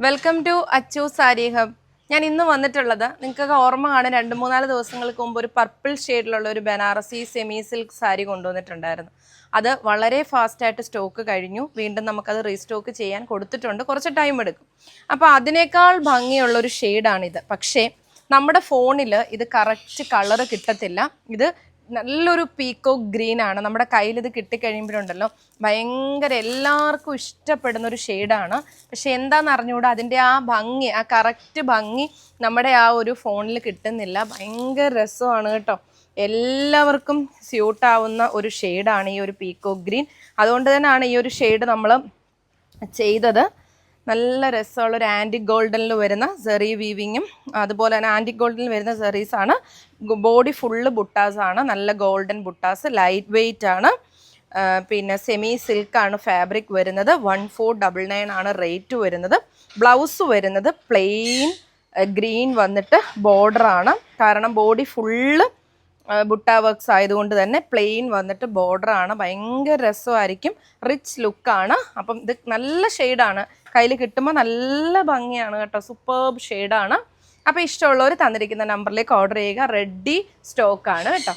Welcome to Achu sari hub. ഞാൻ ഇന്ന് വന്നിട്ടുള്ളത് നിങ്ങൾക്കൊക്കെ ഓർമ്മ കാണും, 2-3 ദിവസങ്ങൾക്ക് മുമ്പ് ഒരു പർപ്പിൾ ഷെയ്ഡിലുള്ള ഒരു ബനാറസി സെമി സിൽക്ക് സാരി കൊണ്ടുവന്നിട്ടുണ്ടായിരുന്നു. അത് വളരെ ഫാസ്റ്റായിട്ട് സ്റ്റോക്ക് കഴിഞ്ഞു. വീണ്ടും നമുക്കത് റീസ്റ്റോക്ക് ചെയ്യാൻ കൊടുത്തിട്ടുണ്ട്. കുറച്ച് ടൈം എടുക്കും. അപ്പോൾ അതിനേക്കാൾ ഭംഗിയുള്ളൊരു ഷെയ്ഡാണിത്. പക്ഷേ നമ്മുടെ ഫോണിൽ ഇത് കറക്റ്റ് കളറ് കിട്ടത്തില്ല. ഇത് നല്ലൊരു പീക്കോ ഗ്രീൻ ആണ്. നമ്മുടെ കയ്യിൽ ഇത് കിട്ടിക്കഴിയുമ്പോഴുണ്ടല്ലോ ഭയങ്കര എല്ലാവർക്കും ഇഷ്ടപ്പെടുന്ന ഒരു ഷെയ്ഡാണ്. പക്ഷെ എന്താണെന്ന് അറിഞ്ഞുകൂടാ, അതിൻ്റെ ആ ഭംഗി, ആ കറക്റ്റ് ഭംഗി നമ്മുടെ ആ ഒരു ഫോണിൽ കിട്ടുന്നില്ല. ഭയങ്കര രസമാണ് കേട്ടോ. എല്ലാവർക്കും സ്യൂട്ടാവുന്ന ഒരു ഷെയ്ഡാണ് ഈ ഒരു പീക്കോ ഗ്രീൻ. അതുകൊണ്ട് തന്നെയാണ് ഈ ഒരു ഷെയ്ഡ് നമ്മൾ ചെയ്തത്. നല്ല രസമുള്ള ഒരു ആൻറ്റിക് ഗോൾഡനിൽ വരുന്ന സെറി വീവിങ്ങും അതുപോലെ തന്നെ ആൻറ്റിക് ഗോൾഡനിൽ വരുന്ന സെറീസാണ്. ബോഡി ഫുള്ള് ബുട്ടാസാണ്, നല്ല ഗോൾഡൻ ബുട്ടാസ്, ലൈറ്റ് വെയ്റ്റ് ആണ്. പിന്നെ സെമി സിൽക്കാണ് ഫാബ്രിക് വരുന്നത്. 1499 ആണ് റേറ്റ് വരുന്നത്. ബ്ലൗസ് വരുന്നത് പ്ലെയിൻ ഗ്രീൻ വന്നിട്ട് ബോർഡറാണ്. കാരണം ബോഡി ഫുള്ള് ബുട്ട വർക്ക്സ് ആയതുകൊണ്ട് തന്നെ പ്ലെയിൻ വന്നിട്ട് ബോർഡറാണ്. ഭയങ്കര രസമായിരിക്കും, റിച്ച് ലുക്കാണ്. അപ്പം ഇത് നല്ല ഷെയ്ഡാണ്, കയ്യിൽ കിട്ടുമ്പോൾ നല്ല ഭംഗിയാണ് കേട്ടോ. സൂപ്പർബ് ഷെയ്ഡാണ്. അപ്പോൾ ഇഷ്ടമുള്ളവർ തന്നിരിക്കുന്ന നമ്പറിലേക്ക് ഓർഡർ ചെയ്യുക. റെഡി സ്റ്റോക്കാണ് കേട്ടോ.